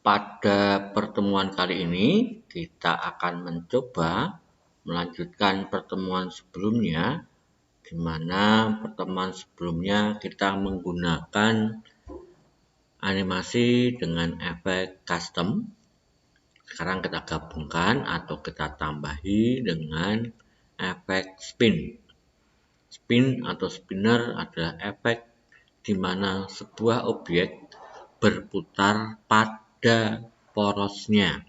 Pada pertemuan kali ini, kita akan mencoba melanjutkan pertemuan sebelumnya, di mana pertemuan sebelumnya kita menggunakan animasi dengan efek custom. Sekarang kita gabungkan atau kita tambahi dengan efek spin. Spin atau spinner adalah efek di mana sebuah objek berputar pada porosnya.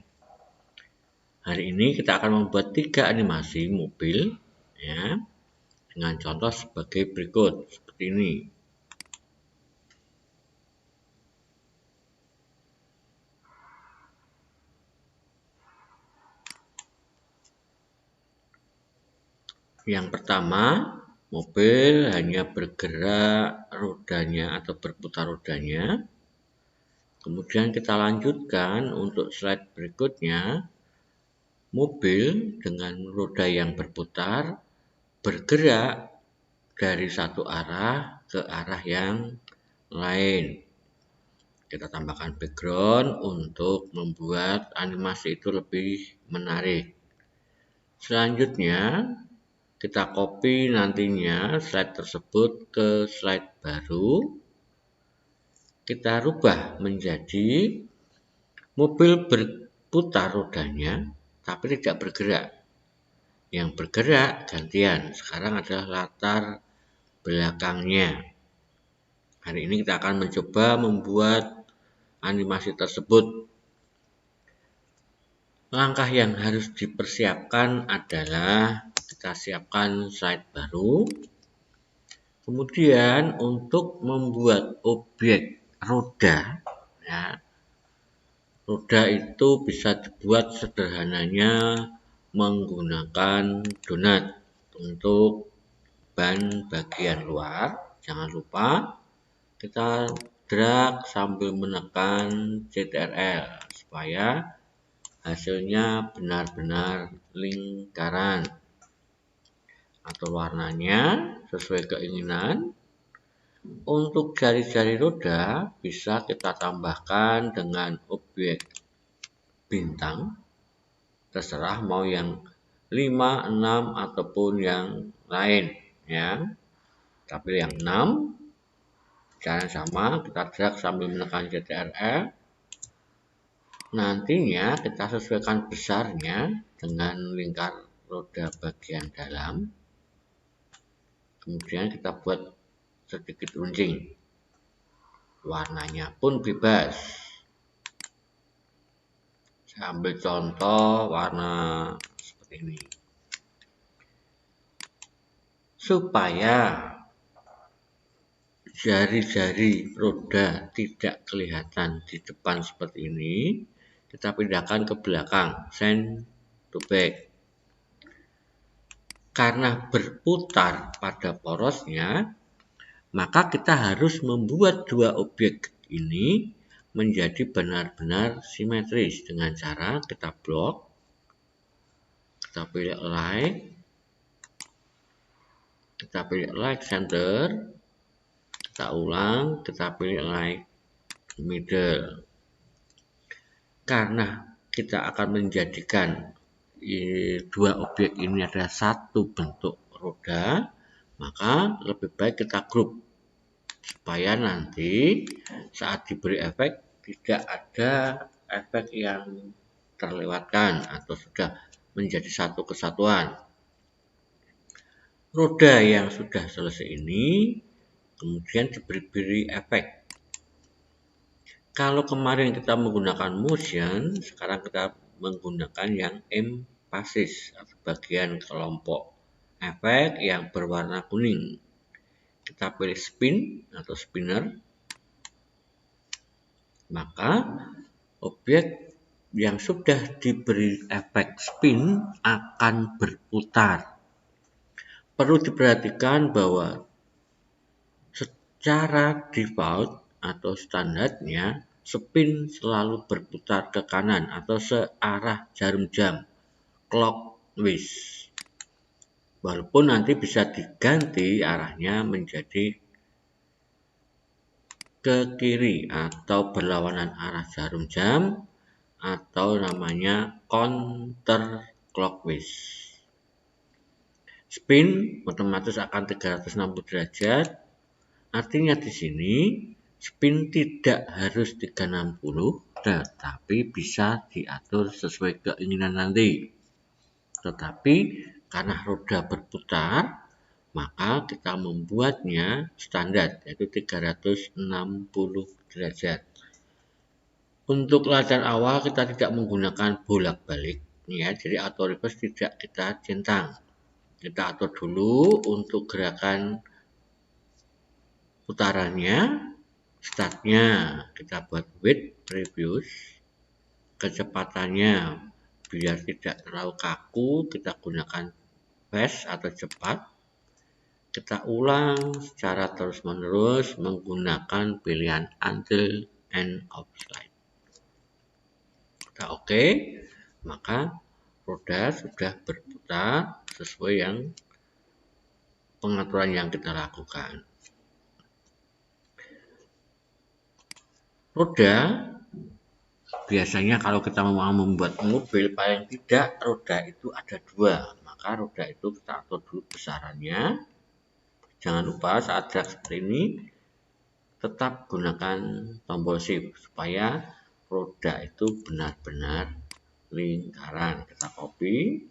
Hari ini kita akan membuat 3 animasi mobil ya, dengan contoh sebagai berikut, seperti ini. Yang pertama, mobil hanya bergerak rodanya atau berputar rodanya. Kemudian kita lanjutkan untuk slide berikutnya. Mobil dengan roda yang berputar bergerak dari satu arah ke arah yang lain. Kita tambahkan background untuk membuat animasi itu lebih menarik. Selanjutnya, kita copy nantinya slide tersebut ke slide baru. Kita rubah menjadi mobil berputar rodanya, tapi tidak bergerak. Yang bergerak gantian, sekarang adalah latar belakangnya. Hari ini kita akan mencoba membuat animasi tersebut. Langkah yang harus dipersiapkan adalah kita siapkan slide baru. Kemudian untuk membuat objek roda, ya, roda itu bisa dibuat sederhananya menggunakan donat untuk ban bagian luar. Jangan lupa kita drag sambil menekan Ctrl supaya hasilnya benar-benar lingkaran atau warnanya sesuai keinginan. Untuk jari-jari roda bisa kita tambahkan dengan objek bintang, terserah mau yang 5, 6 ataupun yang lain ya. Tapi yang 6 cara sama, kita drag sambil menekan Ctrl. Nantinya kita sesuaikan besarnya dengan lingkar roda bagian dalam. Kemudian kita buat sedikit runcing. Warnanya pun bebas. Saya ambil contoh warna seperti ini. Supaya jari-jari roda tidak kelihatan di depan seperti ini, kita pindahkan ke belakang, send to back. Karena berputar pada porosnya, maka kita harus membuat dua objek ini menjadi benar-benar simetris dengan cara kita blok, kita pilih align, kita pilih align center, kita ulang, kita pilih align middle. Karena kita akan menjadikan dua objek ini adalah satu bentuk roda, maka lebih baik kita grup supaya nanti saat diberi efek tidak ada efek yang terlewatkan atau sudah menjadi satu kesatuan. Roda yang sudah selesai ini kemudian diberi efek. Kalau kemarin kita menggunakan motion, sekarang kita menggunakan yang emphasis atau bagian kelompok efek yang berwarna kuning. Kita pilih spin atau spinner, maka objek yang sudah diberi efek spin akan berputar. Perlu diperhatikan bahwa secara default atau standarnya spin selalu berputar ke kanan atau searah jarum jam, clockwise. Walaupun nanti bisa diganti arahnya menjadi ke kiri atau berlawanan arah jarum jam atau namanya counterclockwise. Spin otomatis akan 360 derajat. Artinya di sini spin tidak harus 360, tetapi bisa diatur sesuai keinginan nanti. Tetapi karena roda berputar, maka kita membuatnya standar, yaitu 360 derajat. Untuk latihan awal kita tidak menggunakan bolak-balik, ya, jadi auto reverse tidak kita centang. Kita atur dulu untuk gerakan putarannya. Startnya kita buat with previous. Kecepatannya biar tidak terlalu kaku, kita gunakan fast atau cepat. Kita ulang secara terus-menerus menggunakan pilihan until end of slide. Kita oke, maka roda sudah berputar sesuai yang pengaturan yang kita lakukan. Roda biasanya kalau kita mau membuat mobil, paling tidak roda itu ada 2. Maka roda itu kita atur dulu besarannya. Jangan lupa saat gerak seperti ini tetap gunakan tombol shift supaya roda itu benar-benar lingkaran. Kita copy,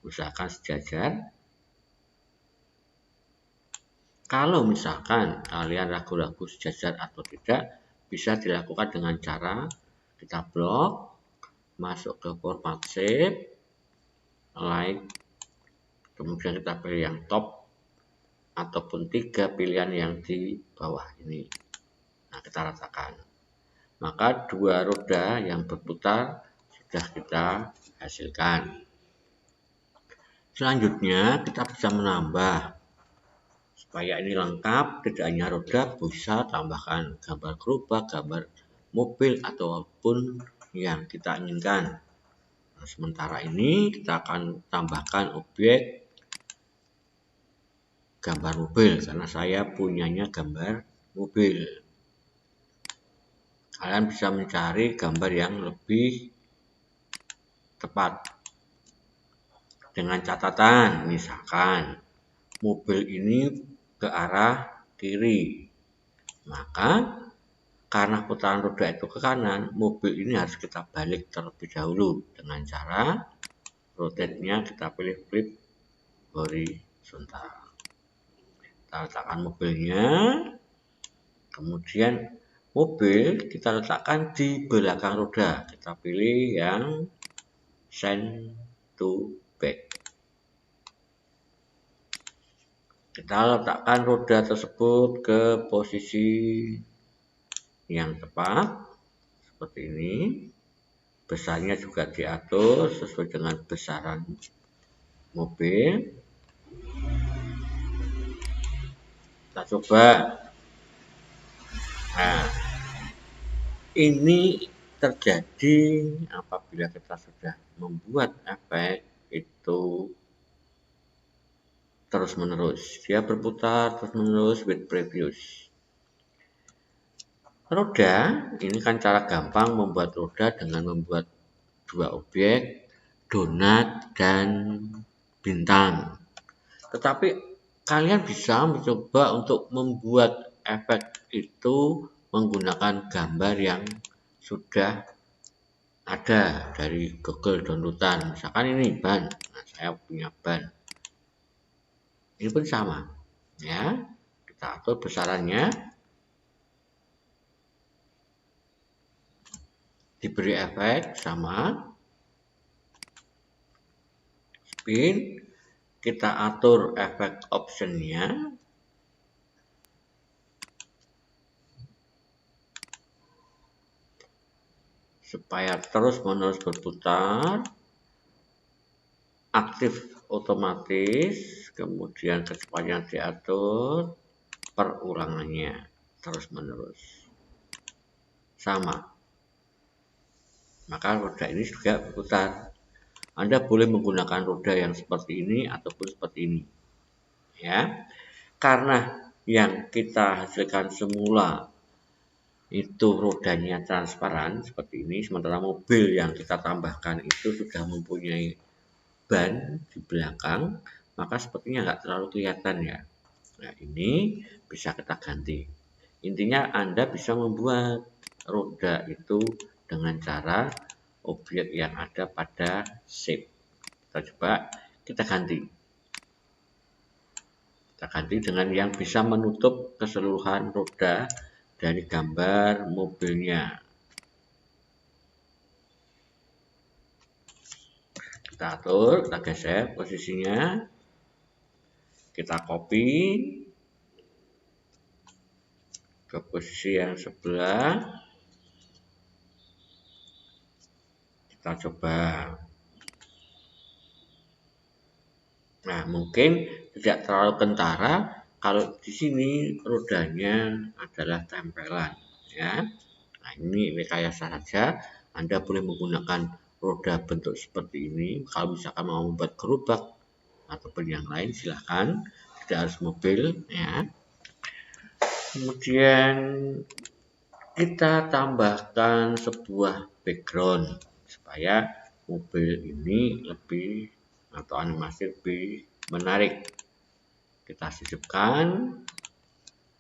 usahakan sejajar. Kalau misalkan kalian ragu-ragu sejajar atau tidak, bisa dilakukan dengan cara kita blok, masuk ke format shape, like, kemudian kita pilih yang top ataupun 3 pilihan yang di bawah ini. Nah, kita ratakan. Maka 2 roda yang berputar sudah kita hasilkan. Selanjutnya kita bisa menambah supaya ini lengkap, tidak hanya roda, bisa tambahkan gambar gerobak, gambar mobil ataupun yang kita inginkan. Nah, sementara ini kita akan tambahkan objek gambar mobil karena saya punyanya gambar mobil. Kalian bisa mencari gambar yang lebih tepat dengan catatan, misalkan mobil ini ke arah kiri, maka karena putaran roda itu ke kanan, mobil ini harus kita balik terlebih dahulu dengan cara rotate-nya kita pilih flip horizontal. Kita letakkan mobilnya, kemudian mobil kita letakkan di belakang roda. Kita pilih yang send to back. Kita letakkan roda tersebut ke posisi yang tepat seperti ini. Besarnya juga diatur sesuai dengan besaran mobil. Kita coba. Nah, ini terjadi apabila kita sudah membuat efek itu terus-menerus. Dia berputar terus-menerus with previous. Roda, ini kan cara gampang membuat roda dengan membuat 2 objek, donat dan bintang. Tetapi kalian bisa mencoba untuk membuat efek itu menggunakan gambar yang sudah ada dari Google downloadan. Misalkan ini ban, nah, saya punya ban. Ini pun sama, ya. Kita atur besarannya, diberi efek sama, spin, kita atur efek optionnya, supaya terus-menerus berputar, aktif otomatis, kemudian kecepatannya diatur, perulangannya terus-menerus sama. Maka roda ini juga berputar. Anda boleh menggunakan roda yang seperti ini ataupun seperti ini, ya. Karena yang kita hasilkan semula itu rodanya transparan seperti ini, sementara mobil yang kita tambahkan itu sudah mempunyai ban di belakang, maka sepertinya nggak terlalu kelihatan ya. Nah, ini bisa kita ganti. Intinya Anda bisa membuat roda itu dengan cara objek yang ada pada shape. Kita coba, kita ganti. Kita ganti dengan yang bisa menutup keseluruhan roda dari gambar mobilnya. Kita atur, kita geser posisinya. Kita copy ke posisi yang sebelah. Kita coba. Nah, mungkin tidak terlalu kentara kalau di sini rodanya adalah tempelan ya. Nah, ini rekayasa saja. Anda boleh menggunakan roda bentuk seperti ini. Kalau misalkan mau membuat gerobak ataupun yang lain, silahkan. Tidak harus mobil ya. Kemudian kita tambahkan sebuah background supaya mobil ini lebih atau animasi lebih menarik. Kita sisipkan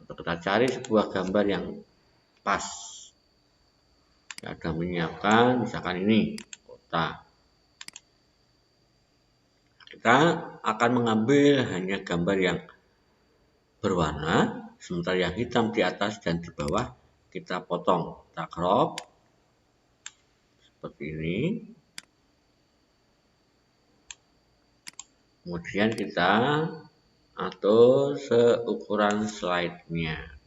atau kita cari sebuah gambar yang pas. Kita menyiapkan misalkan ini kota. Kita akan mengambil hanya gambar yang berwarna, sementara yang hitam di atas dan di bawah kita potong, kita crop seperti ini. Kemudian kita atur seukuran slide-nya.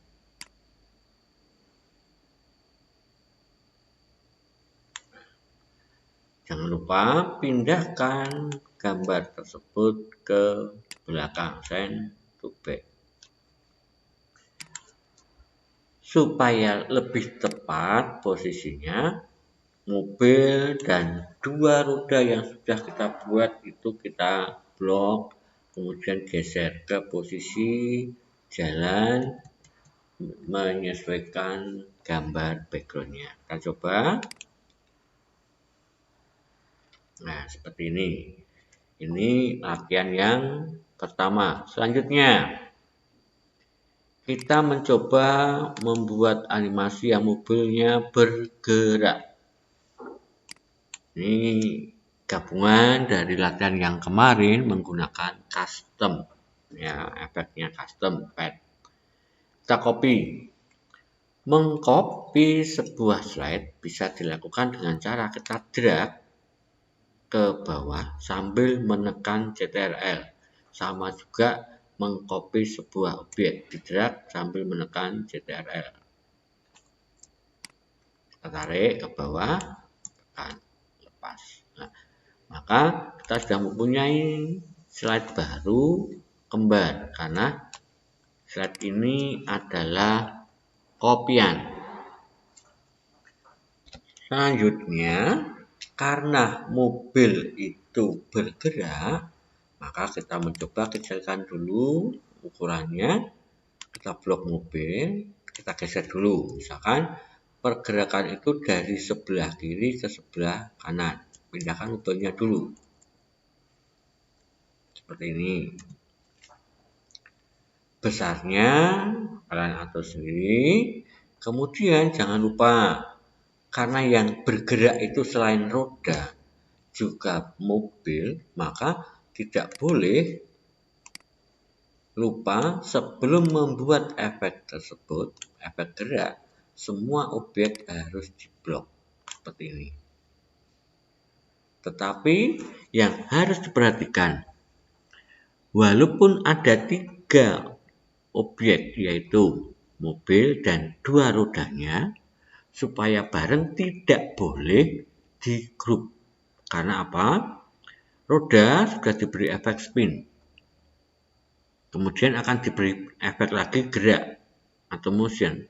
Jangan lupa pindahkan gambar tersebut ke belakang, send to back. Supaya lebih tepat posisinya, mobil dan dua roda yang sudah kita buat itu kita blok, kemudian geser ke posisi jalan menyesuaikan gambar backgroundnya. Kita coba. Nah, seperti ini. Ini latihan yang pertama. Selanjutnya, kita mencoba membuat animasi yang mobilnya bergerak. Ini gabungan dari latihan yang kemarin menggunakan custom. Ya, efeknya custom pad. Kita copy. Mengcopy sebuah slide bisa dilakukan dengan cara kita drag ke bawah sambil menekan Ctrl. Sama juga mengcopy sebuah objek, di-drag sambil menekan Ctrl. Kita tarik ke bawah, tekan, lepas. Nah, maka kita sudah mempunyai slide baru kembar karena slide ini adalah kopian. Selanjutnya, karena mobil itu bergerak, maka kita mencoba kecilkan dulu ukurannya. Kita blok mobil, kita geser dulu. Misalkan pergerakan itu dari sebelah kiri ke sebelah kanan. Pindahkan mobilnya dulu. Seperti ini. Besarnya kalian atur sendiri. Kemudian jangan lupa, karena yang bergerak itu selain roda juga mobil, maka tidak boleh lupa sebelum membuat efek tersebut, efek gerak, semua objek harus diblok seperti ini. Tetapi yang harus diperhatikan, walaupun ada 3 objek yaitu mobil dan 2 rodanya, supaya bareng tidak boleh di grup. Karena apa? Roda sudah diberi efek spin. Kemudian akan diberi efek lagi gerak atau motion.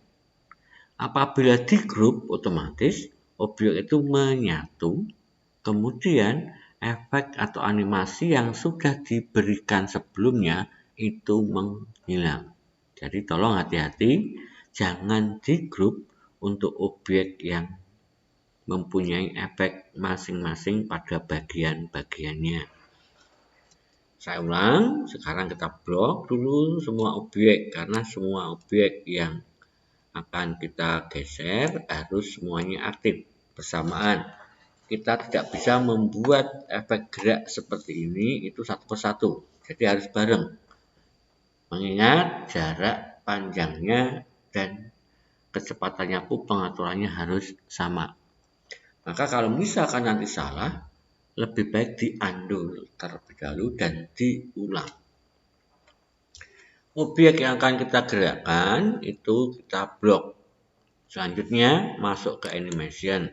Apabila di grup, otomatis objek itu menyatu. Kemudian efek atau animasi yang sudah diberikan sebelumnya itu menghilang. Jadi tolong hati-hati, jangan di grup untuk objek yang mempunyai efek masing-masing pada bagian-bagiannya. Saya ulang, sekarang kita blok dulu semua objek, karena semua objek yang akan kita geser harus semuanya aktif bersamaan. Kita tidak bisa membuat efek gerak seperti ini itu satu persatu, jadi harus bareng. Mengingat jarak panjangnya dan kecepatannya pun pengaturannya harus sama. Maka kalau misalkan nanti salah, lebih baik diundur terlebih dahulu dan diulang. Objek yang akan kita gerakkan itu kita blok. Selanjutnya masuk ke animation.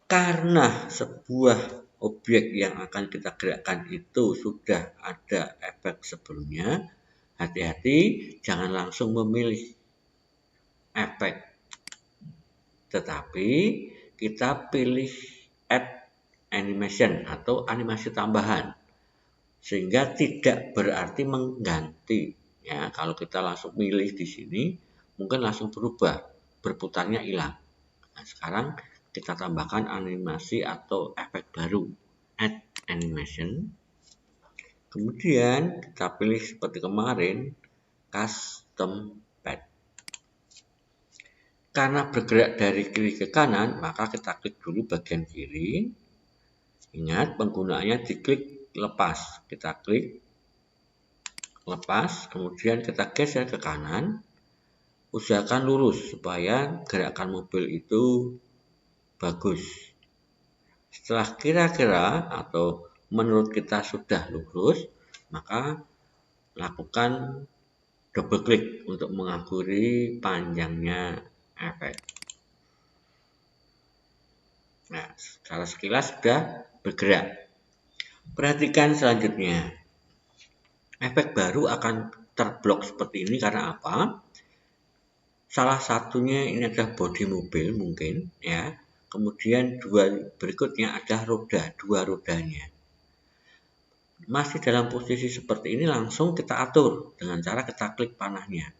Karena sebuah objek yang akan kita gerakkan itu sudah ada efek sebelumnya, hati-hati jangan langsung memilih efek. Tetapi kita pilih add animation atau animasi tambahan, sehingga tidak berarti mengganti. Ya, kalau kita langsung milih di sini, mungkin langsung berubah, berputarnya hilang. Nah, sekarang kita tambahkan animasi atau efek baru, add animation. Kemudian kita pilih seperti kemarin, custom path. Karena bergerak dari kiri ke kanan, maka kita klik dulu bagian kiri. Ingat, penggunaannya diklik lepas. Kita klik lepas, kemudian kita geser ke kanan. Usahakan lurus supaya gerakan mobil itu bagus. Setelah kira-kira atau menurut kita sudah lurus, maka lakukan double klik untuk mengakhiri panjangnya efek. Nah, secara sekilas sudah bergerak. Perhatikan selanjutnya. Efek baru akan terblok seperti ini karena apa? Salah satunya ini adalah bodi mobil mungkin ya. Kemudian berikutnya ada roda, dua rodanya. Masih dalam posisi seperti ini langsung kita atur dengan cara kita klik panahnya.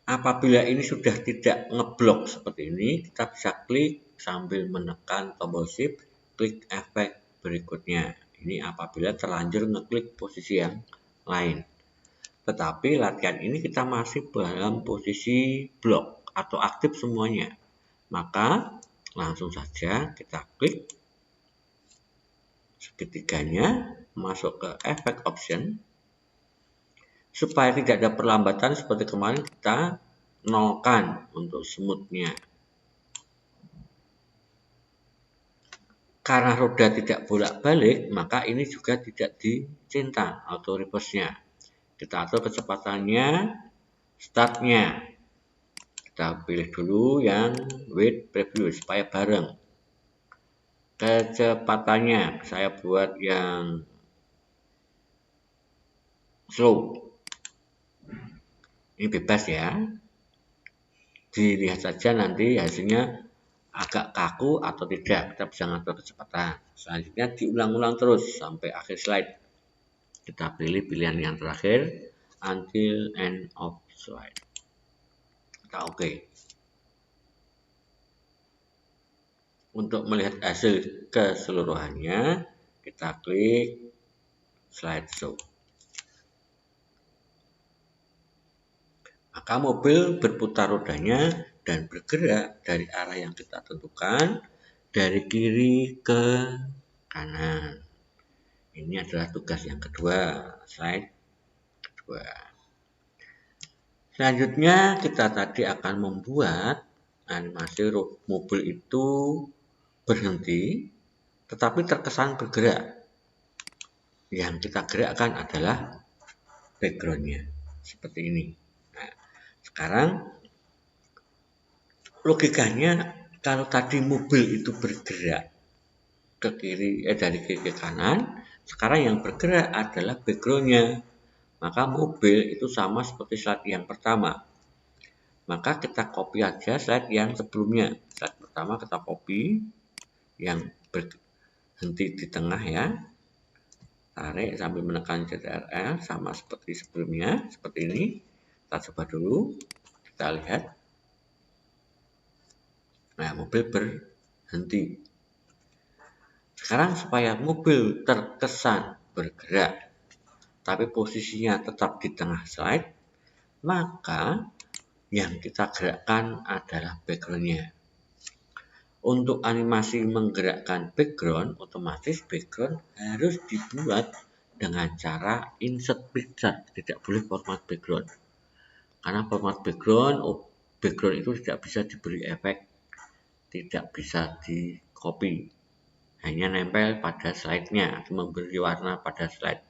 Apabila ini sudah tidak ngeblok seperti ini, kita bisa klik sambil menekan tombol shift, klik efek berikutnya. Ini apabila terlanjur ngeklik posisi yang lain. Tetapi latihan ini kita masih dalam posisi blok atau aktif semuanya. Maka langsung saja kita klik seketiganya, masuk ke efek option. Supaya tidak ada perlambatan seperti kemarin, kita nolkan untuk smoothnya. Karena roda tidak bolak-balik, maka ini juga tidak dicentang auto reverse-nya. Kita atur kecepatannya, startnya. Kita pilih dulu yang with preview supaya bareng. Kecepatannya saya buat yang slow. Ini bebas ya. Dilihat saja nanti hasilnya agak kaku atau tidak. Kita bisa ngatur kecepatan. Selanjutnya diulang-ulang terus sampai akhir slide. Kita pilih pilihan yang terakhir until end of slide. Kita oke. Untuk melihat hasil keseluruhannya, kita klik slide show. Maka mobil berputar rodanya dan bergerak dari arah yang kita tentukan dari kiri ke kanan. Ini adalah tugas yang kedua, slide kedua. Selanjutnya kita tadi akan membuat animasi mobil itu berhenti tetapi terkesan bergerak. Yang kita gerakkan adalah backgroundnya seperti ini. Nah, sekarang logikanya kalau tadi mobil itu bergerak ke kiri dari kiri ke kanan, sekarang yang bergerak adalah backgroundnya. Maka mobil itu sama seperti slide yang pertama. Maka kita copy aja slide yang sebelumnya. Slide pertama kita copy yang berhenti di tengah ya. Tarik sambil menekan Ctrl sama seperti sebelumnya, seperti ini. Kita coba dulu, kita lihat. Nah, mobil berhenti. Sekarang supaya mobil terkesan bergerak, tapi posisinya tetap di tengah slide, maka yang kita gerakkan adalah background-nya. Untuk animasi menggerakkan background, otomatis background harus dibuat dengan cara insert picture, tidak boleh format background. Karena format background itu tidak bisa diberi efek, tidak bisa di copy, hanya nempel pada slide-nya atau memberi warna pada slide.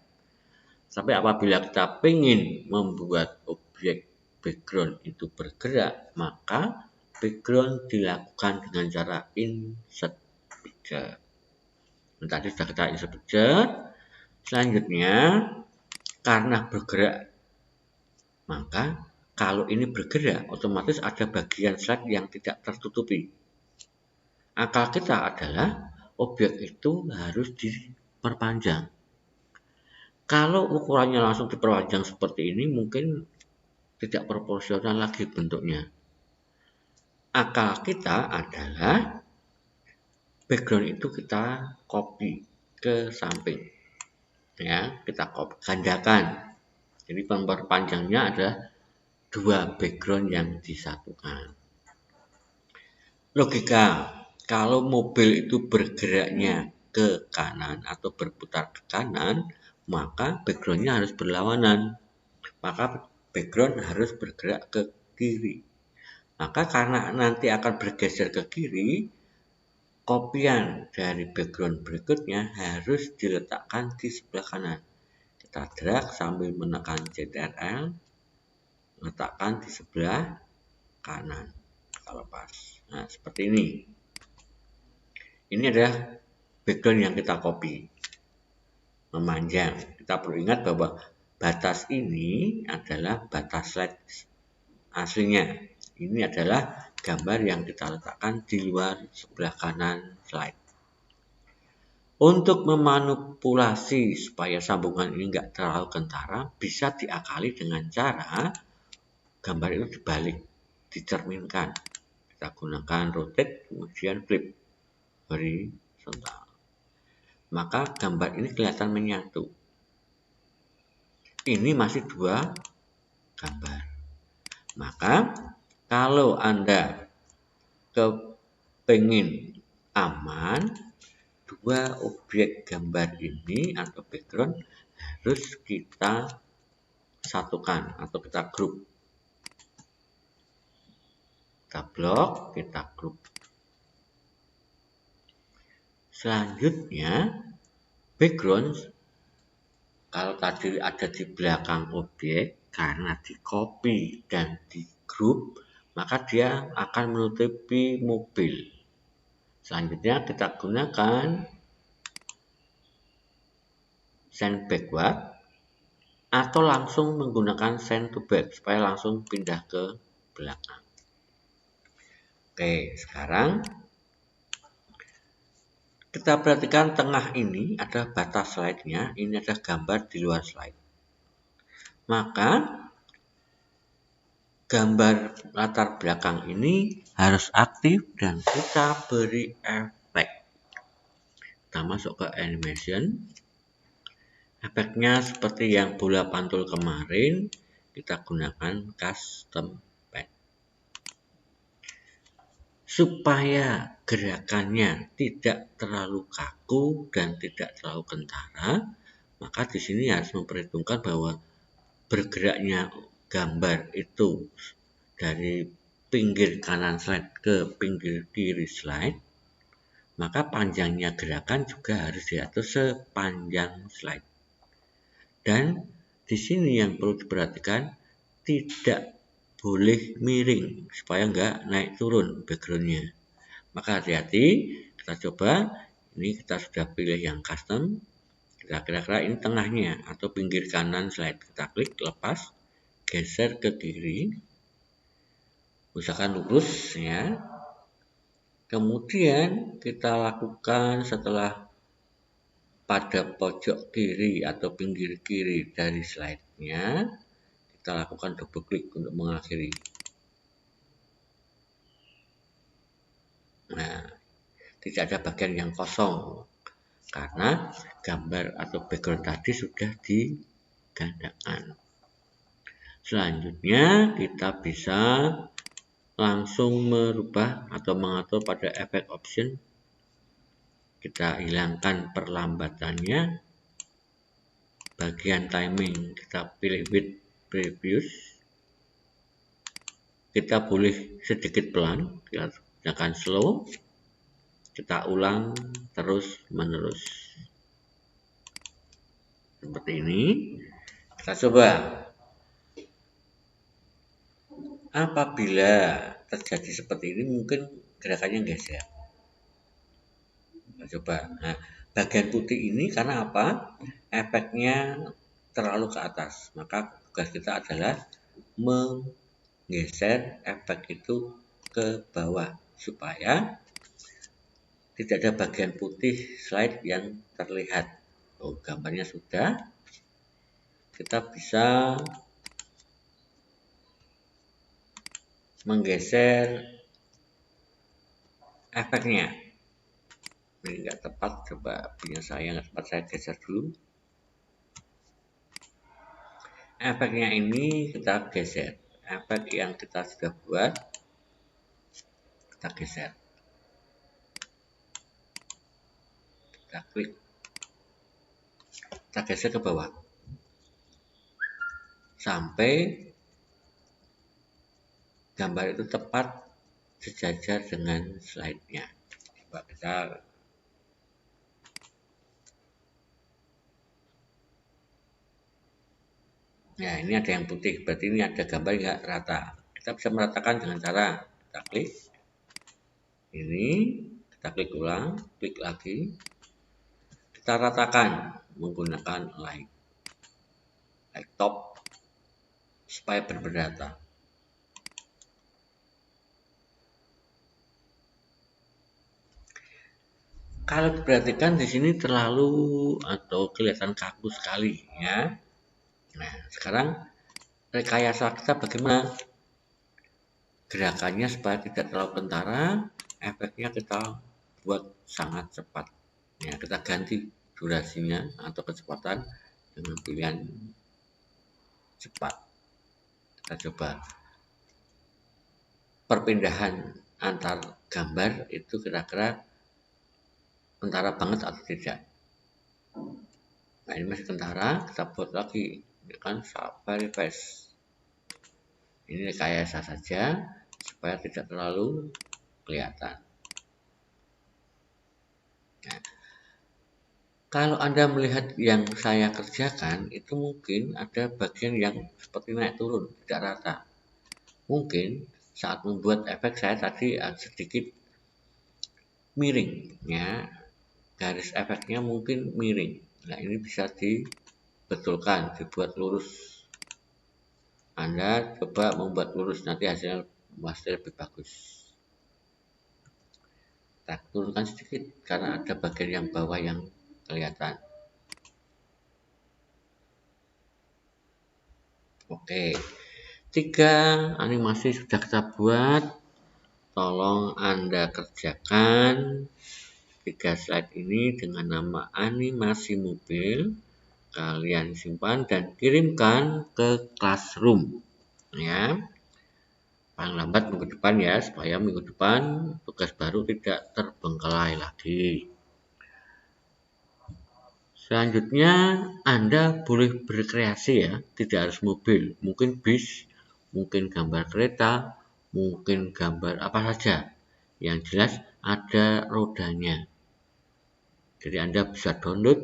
Tapi apabila kita ingin membuat objek background itu bergerak, maka background dilakukan dengan cara insert picture. Tadi sudah kita insert picture. Selanjutnya, karena bergerak, maka kalau ini bergerak, otomatis ada bagian slide yang tidak tertutupi. Akal kita adalah objek itu harus diperpanjang. Kalau ukurannya langsung diperpanjang seperti ini, mungkin tidak proporsional lagi bentuknya. Akal kita adalah background itu kita copy ke samping. Ya, kita copy, gandakan. Jadi memperpanjangnya adalah dua background yang disatukan. Logika, kalau mobil itu bergeraknya ke kanan atau berputar ke kanan, maka background-nya harus berlawanan. Maka background harus bergerak ke kiri. Maka karena nanti akan bergeser ke kiri, kopian dari background berikutnya harus diletakkan di sebelah kanan. Kita drag sambil menekan Ctrl, letakkan di sebelah kanan. Kita lepas. Nah, seperti ini. Ini adalah background yang kita copy. Memanjang. Kita perlu ingat bahwa batas ini adalah batas slide aslinya. Ini adalah gambar yang kita letakkan di luar sebelah kanan slide. Untuk memanipulasi supaya sambungan ini enggak terlalu kentara, bisa diakali dengan cara gambar itu dibalik, dicerminkan. Kita gunakan rotate, kemudian flip horizontal. Maka gambar ini kelihatan menyatu. Ini masih dua gambar. Maka kalau Anda kepingin aman, dua objek gambar ini atau background harus kita satukan atau kita grup. Kita blok, kita grup. Selanjutnya, background kalau tadi ada di belakang objek, karena di copy dan di grup, maka dia akan menutupi mobil. Selanjutnya kita gunakan send backward atau langsung menggunakan send to back supaya langsung pindah ke belakang. Oke, sekarang kita perhatikan tengah ini ada batas slide-nya, ini ada gambar di luar slide. Maka gambar latar belakang ini harus aktif dan kita beri efek. Kita masuk ke animation. Efeknya seperti yang bola pantul kemarin, kita gunakan custom path. Supaya gerakannya tidak terlalu kaku dan tidak terlalu kentara, maka di sini harus memperhitungkan bahwa bergeraknya gambar itu dari pinggir kanan slide ke pinggir kiri slide, maka panjangnya gerakan juga harus diatur sepanjang slide. Dan di sini yang perlu diperhatikan, tidak boleh miring supaya enggak naik turun backgroundnya. Maka hati-hati, kita coba. Ini kita sudah pilih yang custom. Kira-kira ini tengahnya atau pinggir kanan slide. Kita klik, lepas, geser ke kiri, usahakan lurus ya. Kemudian kita lakukan setelah pada pojok kiri atau pinggir kiri dari slide-nya, kita lakukan double klik untuk mengakhiri. tidak ada bagian yang kosong karena gambar atau background tadi sudah digandakan. Selanjutnya kita bisa langsung merubah atau mengatur pada efek option. Kita hilangkan perlambatannya. Bagian timing kita pilih with previous. Kita boleh sedikit pelan, kita akan slow. Kita ulang terus menerus. Seperti ini. Kita coba. Apabila terjadi seperti ini, mungkin gerakannya geser. Kita coba. Nah, bagian putih ini karena apa? Efeknya terlalu ke atas. Maka tugas kita adalah menggeser efek itu ke bawah supaya tidak ada bagian putih slide yang terlihat. Oh, gambarnya sudah. Kita bisa menggeser efeknya. Ini nggak tepat, coba punya saya nggak tepat, saya geser dulu. Efeknya ini kita geser. Efek yang kita sudah buat, kita geser. Kita klik. Kita geser ke bawah. Sampai gambar itu tepat sejajar dengan slide-nya. Coba kita ya, ini ada yang putih, berarti ini ada gambar nggak rata. Kita bisa meratakan dengan cara kita klik. Ini, kita klik ulang, klik lagi. Kita ratakan menggunakan light top supaya berberdata. Kalau diperhatikan di sini terlalu atau kelihatan kaku sekali ya. Nah, sekarang rekayasa kita bagaimana? Gerakannya supaya tidak terlalu kentara, efeknya kita buat sangat cepat. Ya, kita ganti durasinya atau kecepatan dengan pilihan cepat. Kita coba perpindahan antar gambar itu kira-kira kentara banget atau tidak. Nah, ini masih kentara, kita buat lagi. Ini kan very fast. Ini rekayasa saja supaya tidak terlalu kelihatan. Nah, kalau Anda melihat yang saya kerjakan, itu mungkin ada bagian yang seperti naik turun, tidak rata. Mungkin saat membuat efek saya tadi sedikit miring, ya. Garis efeknya mungkin miring. Nah, ini bisa dibetulkan, dibuat lurus. Anda coba membuat lurus, nanti hasilnya pasti lebih bagus. Kita turunkan sedikit karena ada bagian yang bawah yang kelihatan. Oke, 3 animasi sudah kita buat. Tolong Anda kerjakan 3 slide ini dengan nama animasi mobil. Kalian simpan dan kirimkan ke Classroom ya. Paling lambat minggu depan ya, supaya minggu depan tugas baru tidak terbengkalai lagi. Selanjutnya Anda boleh berkreasi ya, tidak harus mobil, mungkin bis, mungkin gambar kereta, mungkin gambar apa saja. Yang jelas ada rodanya. Jadi Anda bisa download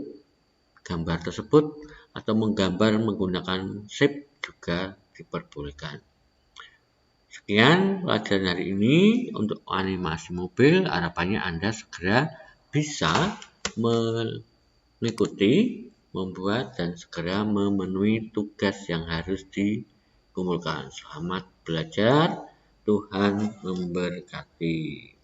gambar tersebut atau menggambar menggunakan shape juga diperbolehkan. Sekian pelajaran hari ini untuk animasi mobil. Harapannya Anda segera bisa mengikuti, membuat, dan segera memenuhi tugas yang harus dikumpulkan. Selamat belajar, Tuhan memberkati.